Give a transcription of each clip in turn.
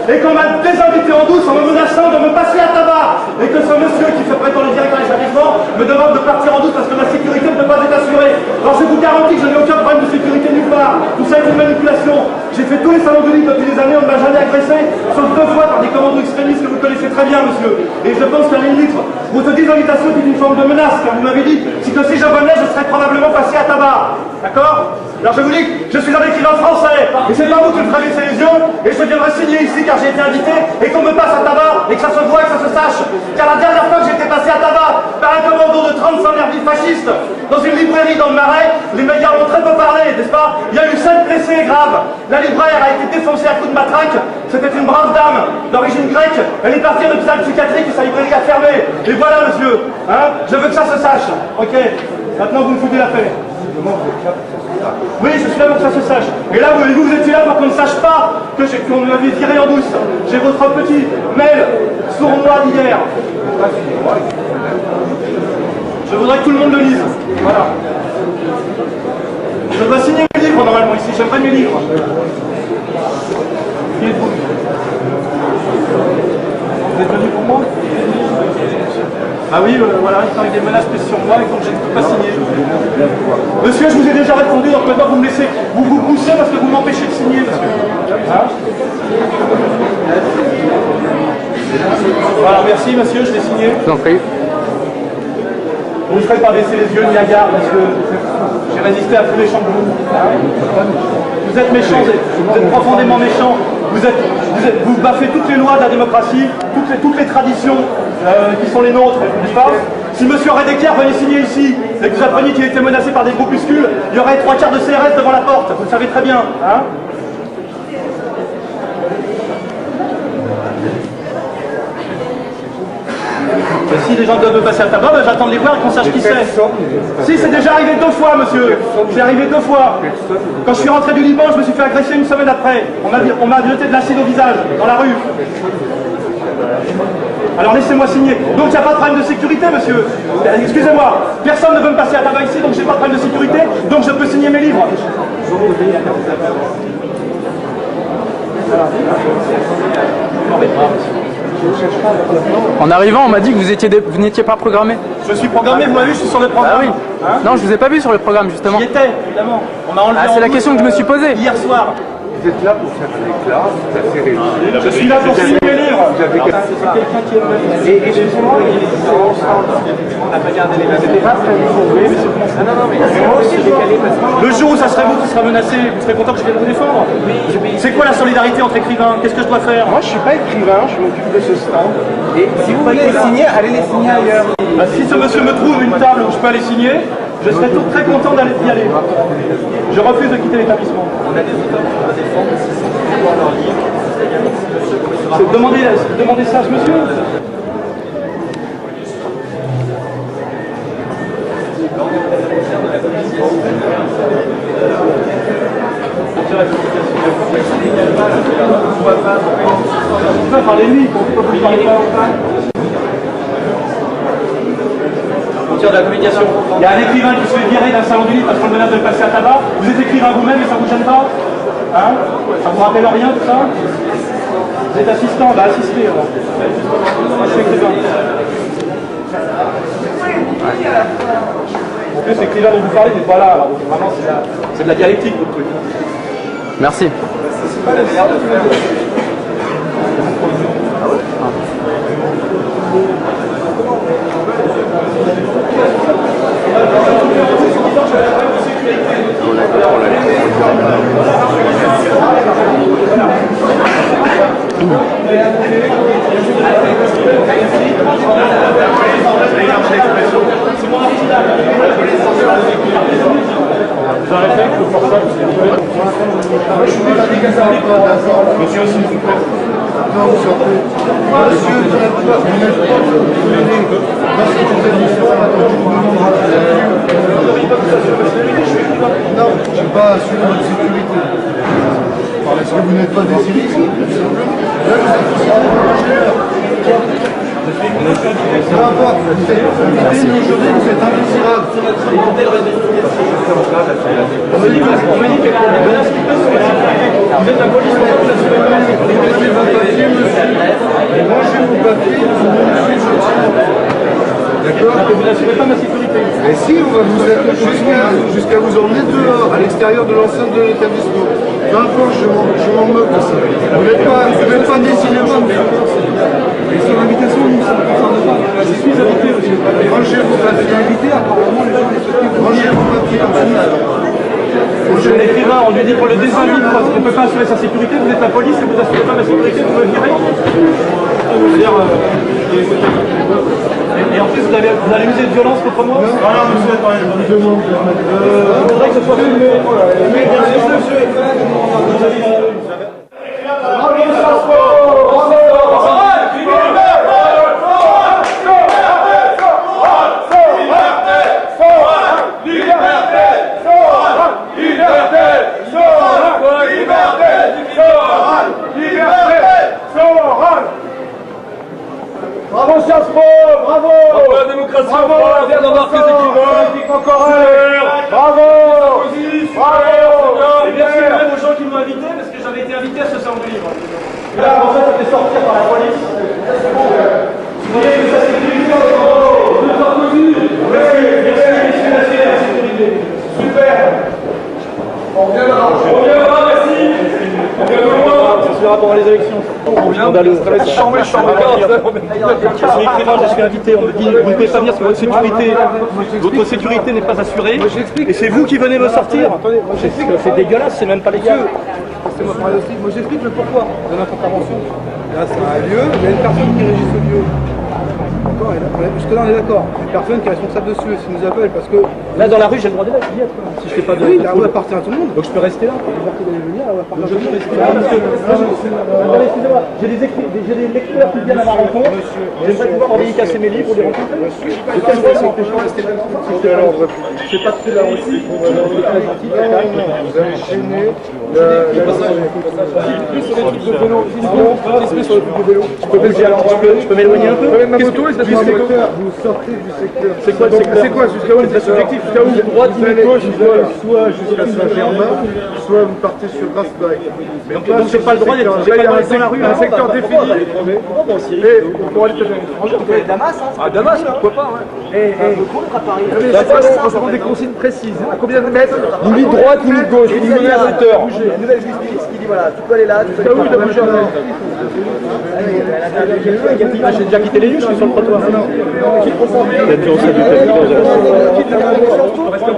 et qu'on m'a désinvité en douce en me menaçant de me passer à tabac, et que ce monsieur qui se prétend le directeur de l'établissement me demande de partir en douce parce que ma sécurité ne peut pas être assurée. Alors je vous garantis que je n'ai aucun problème de sécurité nulle part. Tout ça est une manipulation. J'ai fait tous les salons de livre depuis des années, on ne m'a jamais agressé, sauf 2 fois par des commandos extrémistes que vous connaissez très bien, monsieur. Et je pense qu'à la limite, votre désinvitation est une forme de menace, car vous m'avez dit que si je venais, je serais probablement passé à tabac. D'accord? Alors je vous dis que je suis un écrivain français, et c'est pas vous qui me ferez baisser les yeux, et je viendrai signer ici car j'ai été invité, et qu'on me passe à tabac, et que ça se voit et que ça se sache. Car la dernière fois que j'ai été passé à tabac par un commando de 35 nervis fascistes dans une librairie dans le Marais, les médias ont très peu parlé, n'est-ce pas? Il y a eu 7 blessés graves. La libraire a été défoncée à coups de matraque. C'était une brave dame d'origine grecque. Elle est partie à l'hôpital psychiatrique et sa librairie a fermé. Et voilà, monsieur. Hein, je veux que ça se sache. Ok. Maintenant, vous me foutez la paix. Oui, je suis là pour que ça se sache. Et là, vous étiez là pour qu'on ne sache pas qu'on m'avait viré en douce. J'ai votre petit mail sournois d'hier. Je voudrais que tout le monde le lise. Voilà. Je dois signer mes livres normalement ici. J'aimerais mes livres. Qui êtes-vous? Vous êtes venu pour moi? Ah oui, voilà, il avec des menaces prises sur moi et donc je ne peux pas signer. Monsieur, je vous ai déjà répondu, donc maintenant vous me laissez, vous poussez parce que vous m'empêchez de signer, monsieur. Hein? Voilà, merci monsieur, je l'ai signé. Je vous en prie. Vous ne ferez pas baisser les yeux ni la garde parce que j'ai résisté à tous les chambres. Vous êtes méchants, vous êtes profondément méchants. Vous baffez toutes les lois de la démocratie, toutes les traditions qui sont les nôtres, n'est-ce pas? Si M. Redeker venait signer ici et que vous appreniez qu'il était menacé par des groupuscules, il y aurait 3/4 de CRS devant la porte, vous le savez très bien. Hein? Et si les gens doivent me passer à tabac, ben j'attends de les voir et qu'on sache qui c'est. Si, c'est déjà arrivé 2 fois, monsieur. C'est arrivé 2 fois. Quand je suis rentré du Liban, je me suis fait agresser une semaine après. On m'a jeté de l'acide au visage, dans la rue. Alors laissez-moi signer. Donc il n'y a pas de problème de sécurité, monsieur. Excusez-moi, personne ne veut me passer à tabac ici, donc j'ai pas de problème de sécurité, donc je peux signer mes livres. En arrivant, on m'a dit que vous n'étiez pas programmé. Je suis programmé, vous m'avez vu, je suis sur le programme. Ah oui. Hein? Non, je vous ai pas vu sur le programme, justement. J'y étais, évidemment. On m'a enlevé c'est la question que je me suis posée. Hier soir. Vous êtes là pour faire un éclat, c'est assez réussi. Je suis là pour signer mes livres. C'est quelqu'un qui est... Et excusez-moi, on n'a pas gardé les bases. C'était pas prévu pour vous. Non, mais moi aussi je décalé parce que... Le jour où ça serait vous qui sera menacé, vous serez content que je vienne vous défendre. C'est quoi la solidarité entre écrivains? Qu'est-ce que je dois faire? Moi je suis pas écrivain, je m'occupe de ce stand. Et si vous voulez les signer, allez les signer ailleurs. Bah, si ce monsieur me trouve une table où je peux aller signer, je serai très content d'y aller. Je refuse de quitter l'établissement. On a des auteurs qui vont défendre si c'est pour leur livre. Demandez ça à ce monsieur. On peut parler lui, on peut parler pas. De la communication. Il y a un écrivain qui se fait virer d'un salon du livre parce qu'on menace de le passer à tabac. Vous êtes écrivain vous-même et ça vous gêne pas? Hein? Ça vous rappelle rien tout ça? Vous êtes assistant? Bah assistez alors. Moi je suis écrivain. En plus l'écrivain dont vous parlez n'est pas là, alors vraiment c'est de la dialectique votre truc. Merci. C'est pas la meilleure de faire. C'est mon original. J'aurais fait que pour ça, je suis déjà décasé. Monsieur aussi, s'il vous plaît. Non, monsieur, monsieur, vous n'êtes pas non, je n'ai pas assuré votre sécurité. Est-ce que vous n'êtes pas des civils? Peu importe, vous êtes indésirable. On me dit que les menaces qui pèsent sur la sécurité. Vous êtes la police, vous assurez pas la sécurité. Mangez vos papiers, d'accord? Vous n'assurez pas ma sécurité. Et si, on va vous jusqu'à vous emmener dehors, à l'extérieur de l'enceinte de l'établissement. Peu importe, je m'en moque de ça. Vous n'êtes pas décidément. Et sur l'invitation, nous ne concerne pas. Je suis invité, monsieur. Rangez vos papiers. Invité, apparemment, les gens les souhaitent. Rangez vos papiers. Je suis un écrivain, on lui dit qu'on le désinvite parce qu'on ne peut pas assurer sa sécurité. Vous êtes la police et vous n'assurez pas ma sécurité, vous me virez. C'est-à-dire. Et en plus, vous allez user de violence contre moi? Non, monsieur, attendez, je vous demande. Je voudrais que ce soit filmé. Bravo Sciences Po, bravo! Bravo la démocratie, bravo! Fier d'avoir fait des bravo! Et merci même aux gens qui m'ont invité, parce que j'avais été invité à ce salon du livre. Et là, en fait, ça fait sortir par la police. Vous voyez que ça sécurité, bravo! Merci, messieurs, la sécurité. Super! On reviendra, merci! On reviendra! Ça sera pendant les élections. Scandaleux. Ça va être chambé. Je suis écrivain, je suis invité, on me dit vous ne pouvez pas venir parce que votre sécurité n'est pas assurée. Et c'est vous qui venez me sortir. C'est dégueulasse, c'est même pas les yeux. Laissez-moi parler aussi. Moi j'explique le pourquoi de notre intervention. Là c'est un lieu, il y a une personne qui régit ce lieu. D'accord, jusque là on est d'accord. Une personne qui est responsable dessus, s'il nous appelle parce que. Là dans la rue j'ai le droit d'être si je fais pas de. Oui, la rue appartient à tout le monde. Donc je peux rester là. La rue appartient à tout le monde. Excusez-moi, j'ai des lecteurs qui viennent à ma rencontre. J'aimerais pouvoir en dédicacer mes livres pour les rencontrer. De quelle façon que je peux rester là? Je fais pas de là aussi. Vous avez gêné. Je peux m'éloigner un peu? Vous sortez du secteur. C'est quoi le secteur? C'est quoi jusqu'à où? C'est subjectif. Jusqu'à où? Droite, gauche, soit jusqu'à Saint-Germain, soit vous partez sur Grasberg. Donc j'ai pas le droit d'être dans la rue. Un secteur défini. Et pour aller peut-être Damas, hein? à Damas, pourquoi pas, ouais. Contre à Paris. On se prend des consignes précises. À combien de mètres? Limite droite, limite gauche, limite à hauteur. La nouvelle justice qui dit voilà, tu peux aller là, tu peux aller là. J'ai déjà quitté les lieux, je suis sur le trottoir.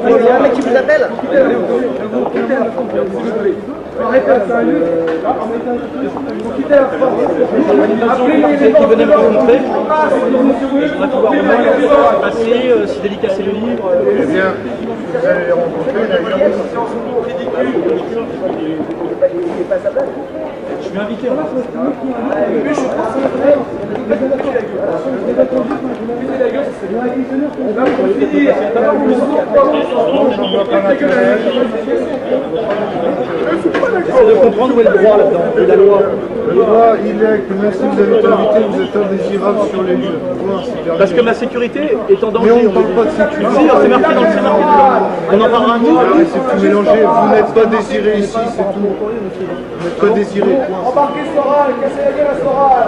Il y a un mec qui vous appelle. Qui venait me rencontrer. Je voudrais pouvoir remonter, passer, si délicacer le livre. Eh bien, vous allez les rencontrer. Je suis invité. J'essaie de comprendre où est le droit là-dedans, et la loi. Le droit, il est que même si vous avez été invité, vous êtes indésirable sur les lieux. Parce que ma sécurité est en danger. Mais on ne parle pas de sécurité. Si, c'est marqué dans le scénario. On en parlera un peu. C'est tout mélangé. Vous n'êtes pas désiré ici, c'est tout. Vous n'êtes pas désiré. Embarquez Soral, cassez la gueule à Soral.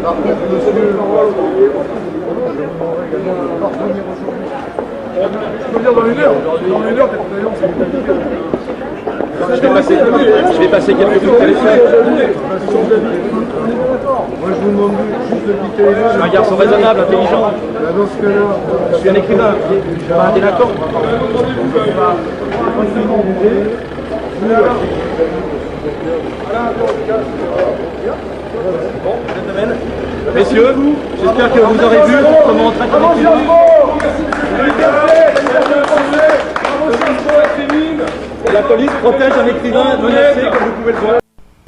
Par contre, monsieur, je peux dire dans une heure. Dans une heure, Je vais passer quelques coups de téléphone. Moi, je vous demande juste de quitter les lieux. Je suis un garçon raisonnable, intelligent. Dans ce cas-là, Je suis un écrivain, pas un délinquant. Messieurs, j'espère que vous aurez vu comment on traite un écrivain. La police protège un écrivain menacé, comme vous pouvez le voir.